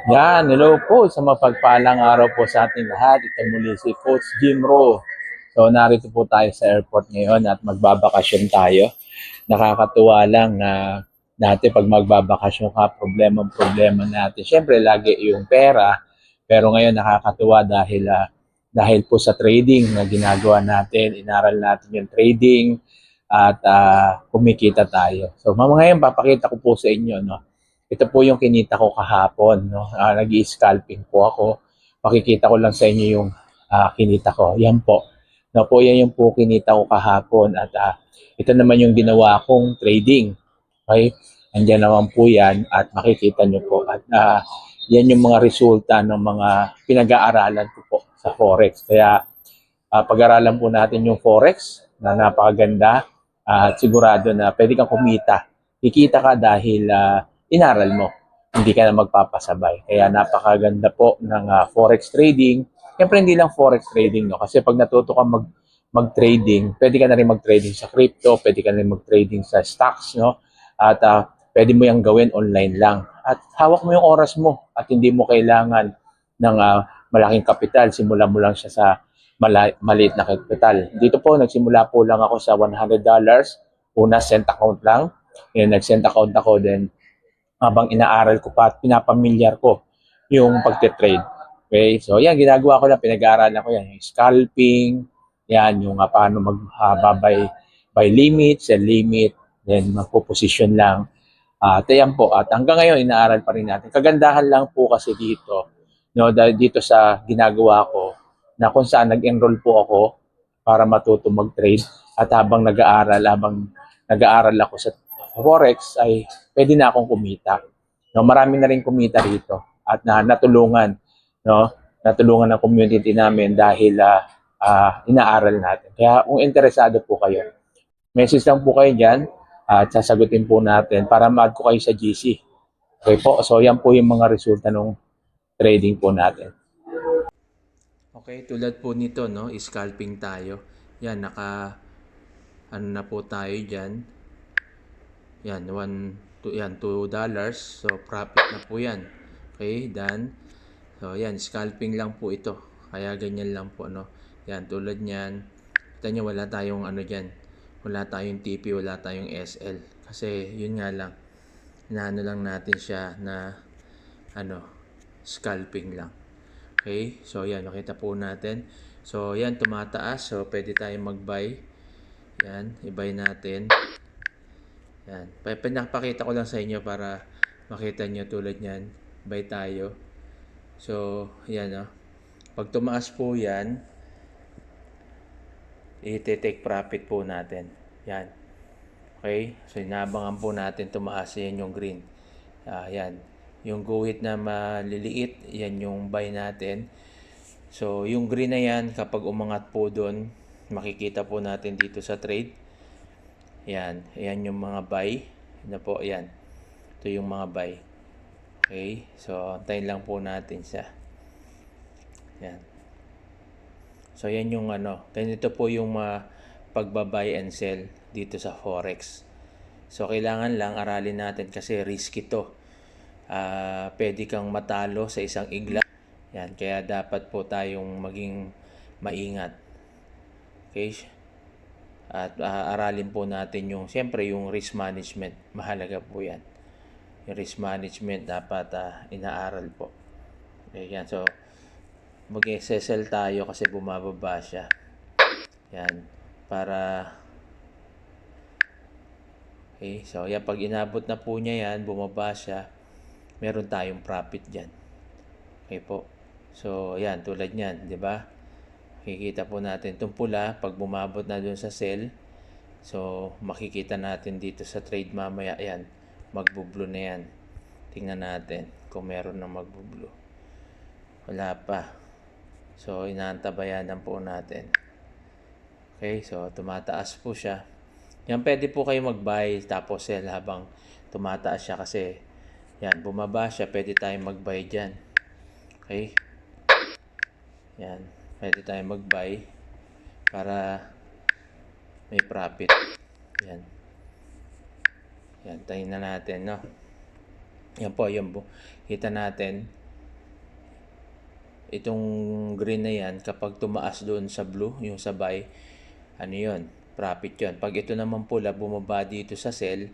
Yan, hello po sa mapagpalang araw po sa ating lahat. Ito muli si Coach Jim Ro. So narito po tayo sa airport ngayon at magbabakasyon tayo. Nakakatuwa lang na dati pag magbabakasyon ka, problema natin. Siyempre lagi yung pera, pero ngayon nakakatuwa dahil po sa trading na ginagawa natin, inaral natin yung trading at kumikita tayo. So ngayon papakita ko po sa inyo, no. Ito po yung kinita ko kahapon, no. Nag-i-scalping po ako. Pakikita ko lang sa inyo yung kinita ko. Yan po. No po, yan yung po kinita ko kahapon at ito naman yung ginawa kong trading. Okay? Andiyan naman po yan at makikita nyo po. At yan yung mga resulta ng mga pinag-aaralan ko po sa Forex. Kaya pag-aralan po natin yung Forex na napakaganda at sigurado na pwede kang kumita. Kikita ka dahil inaral mo. Hindi ka na magpapasabay. Kaya napakaganda po ng Forex trading. Siyempre hindi lang Forex trading, no? Kasi pag natuto ka mag-trading, pwede ka na rin mag-trading sa crypto, pwede ka na rin mag-trading sa stocks, no? At pwede mo yung gawin online lang. At hawak mo yung oras mo at hindi mo kailangan ng malaking kapital. Simulan mo lang siya sa maliit na kapital. Dito po, nagsimula po lang ako sa $100. Una, cent account lang. Ngayon, nag-cent account ako. Then, habang inaaral ko pa at pinapamilyar ko yung pagte-trade. Okay? So, yan, ginagawa ko lang. Pinag-aaralan ko yan. Yung scalping, yan, yung paano by limit, sell limit, then magpo-position lang. At yan po. At hanggang ngayon, inaaral pa rin natin. Kagandahan lang po kasi dito, no, dahil dito sa ginagawa ko, na kung saan nag-enroll po ako para matuto mag-trade at habang nag-aaral ako sa Forex ay pwede na akong kumita. No, marami na rin kumita rito at natulungan, no, natulungan ng community namin dahil inaaral natin. Kaya kung interesado po kayo, message lang po kayo diyan at sasagutin po natin para ma-add ko kayo sa GC. Okay po, so yan po yung mga resulta ng trading po natin. Okay, tulad po nito, no, scalping tayo. Yan, ano na po tayo diyan. Yan, $2. So, profit na po yan. Okay, done. So, yan, scalping lang po ito. Kaya ganyan lang po, no. Yan, tulad niyan. Kita nyo, wala tayong ano dyan. Wala tayong TP, wala tayong SL. Kasi, yun nga lang. Inaano lang natin siya na, scalping lang. Okay, so yan, makita po natin. So, yan, tumataas. So, pwede tayong mag-buy. Yan, i-buy natin. Yan. Pinapakita ko lang sa inyo para makita nyo tulad yan. Buy tayo. So, yan o. Pag tumaas po yan, i-take profit po natin. Yan. Okay? So, inabangan po natin tumaas. Yan yung green. Yan. Yung guhit na maliliit, yan yung buy natin. So, yung green na yan, kapag umangat po doon, makikita po natin dito sa trade. Yan, ayan yung mga buy. Na po, yan. Ito yung mga buy. Okay, so antayin lang po natin siya. Yan. So yan yung ganito po yung pagba-buy and sell dito sa Forex. So kailangan lang aralin natin kasi risky to. Pwede kang matalo sa isang igla. Yan, kaya dapat po tayong maging maingat. Okay? At aralin po natin yung, siyempre, yung risk management. Mahalaga po yan. Yung risk management dapat inaaral po. Okay, yan. So, mag-SSL tayo kasi bumababa siya. Yan. Para, okay, so yan, pag inabot na po niya yan, bumaba siya, meron tayong profit dyan. Okay po. So, yan, tulad niyan, di ba? Makikita po natin itong pula, pag bumabot na dun sa sell, so makikita natin dito sa trade mamaya, yan, magbo-blue na yan. Tingnan natin kung meron na magbo-blue. Wala pa. So, inaantabayanan po natin. Okay, so tumataas po siya. Yan, pwede po kayo mag-buy tapos sell habang tumataas siya kasi yan, bumaba siya, pwede tayong mag-buy dyan. Okay? Yan. Pwede tayong mag-buy para may profit. Yan. Yan, tayo na natin, no? Yan po, yan po. Kita natin, itong green na yan, kapag tumaas doon sa blue, yung sa buy, ano yun, profit yun. Pag ito naman pula, bumaba dito sa sell,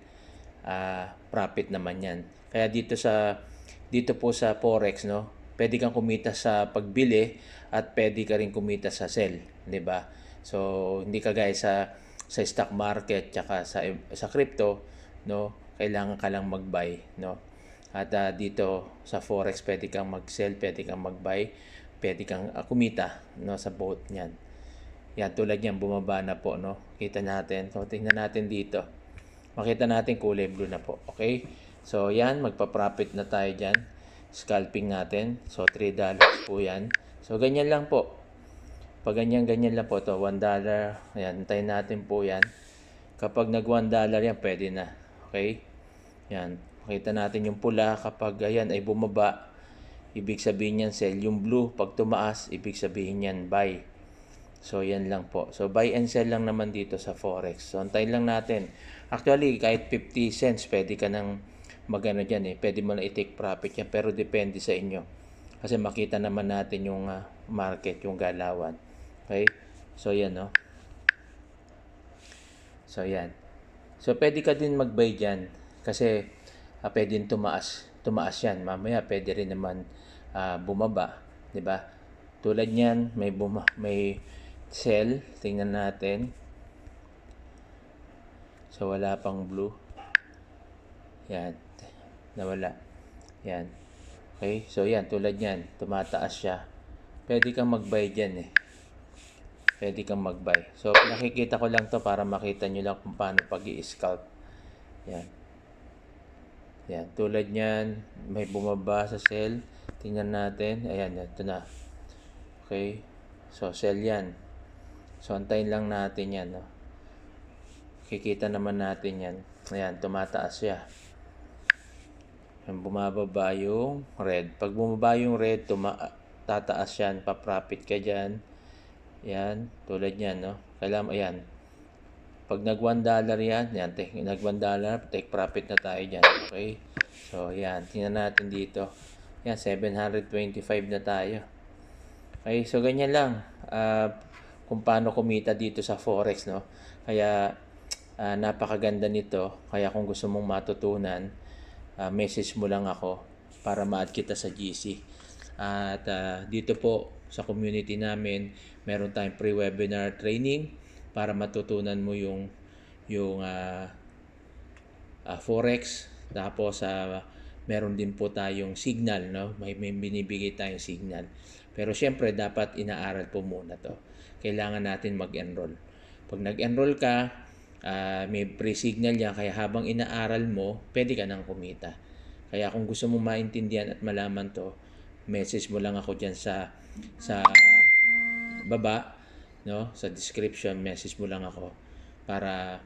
profit naman yan. Kaya dito po sa Forex, no, pwede kang kumita sa pagbili at pwede ka rin kumita sa sell, 'di ba? So, hindi kagaya sa stock market tsaka sa crypto, no, kailangan ka lang mag-buy, no. At dito sa Forex, pwede kang mag-sell, pwede kang mag-buy, pwede kang kumita, no, sa both niyan. Yan, tulad niyan, bumaba na po, no. Kita natin. So, tingnan natin dito. Makita natin kulay blue na po. Okay? So, yan. Magpa-profit na tayo dyan. Scalping natin. So, $3 po yan. So, ganyan lang po. Pag ganyan lang po to, $1. Ayan, hintayin natin po yan. Kapag nag $1 yan, pwede na. Okay? Yan. Makita natin yung pula. Kapag ayan ay bumaba, ibig sabihin yan sell. Yung blue, pag tumaas, ibig sabihin yan buy. So, yan lang po. So, buy and sell lang naman dito sa Forex. So, antayin lang natin. Actually, kahit 50 cents, pwede ka nang magano dyan eh. Pwede mo na i-take profit yan. Pero depende sa inyo. Kasi makita naman natin yung market, yung galawan. Okay? So, yan, no? So, yan. So, pwede ka din mag-buy dyan. Kasi, pwede din tumaas. Tumaas yan. Mamaya, pwede rin naman bumaba. 'Di ba? Tulad niyan, may sell. Tingnan natin. So, wala pang blue. Yan. Nawala. Yan. Okay? So, yan. Tulad yan. Tumataas siya. Pwede kang mag-buy dyan eh. Pwede kang mag-buy. So, nakikita ko lang to para makita nyo lang kung paano pag-i-scalp. Yan. Yan. Tulad yan. May bumaba sa sell. Tingnan natin. Ayan. Ito na. Okay? So, sell yan. So, antayin lang natin yan. No? Kikita naman natin yan. Ayan, tumataas siya. Bumababa yung red. Pag bumaba yung red, tataas yan. Pa-profit ka dyan. Yan, tulad yan, no? Kailangan, ayan. Pag nag $1 yan, nag $1, take profit na tayo dyan. Okay? So, yan. Tingnan natin dito. Yan, 725 na tayo. Okay, so ganyan lang. Kung paano kumita dito sa Forex, no? Kaya, napakaganda nito. Kaya kung gusto mong matutunan, message mo lang ako para ma-add kita sa GC. At dito po sa community namin, meron tayong pre-webinar training para matutunan mo yung Forex. Tapos meron din po tayong signal, no? May binibigay tayong signal. Pero syempre dapat inaaral po muna 'to. Kailangan natin mag-enroll. Pag nag-enroll ka, may pre-signal yan, kaya habang inaaral mo, pwede ka nang kumita. Kaya kung gusto mong maintindihan at malaman 'to, message mo lang ako diyan sa baba, no? Sa description, message mo lang ako para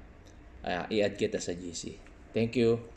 i-add kita sa GC. Thank you.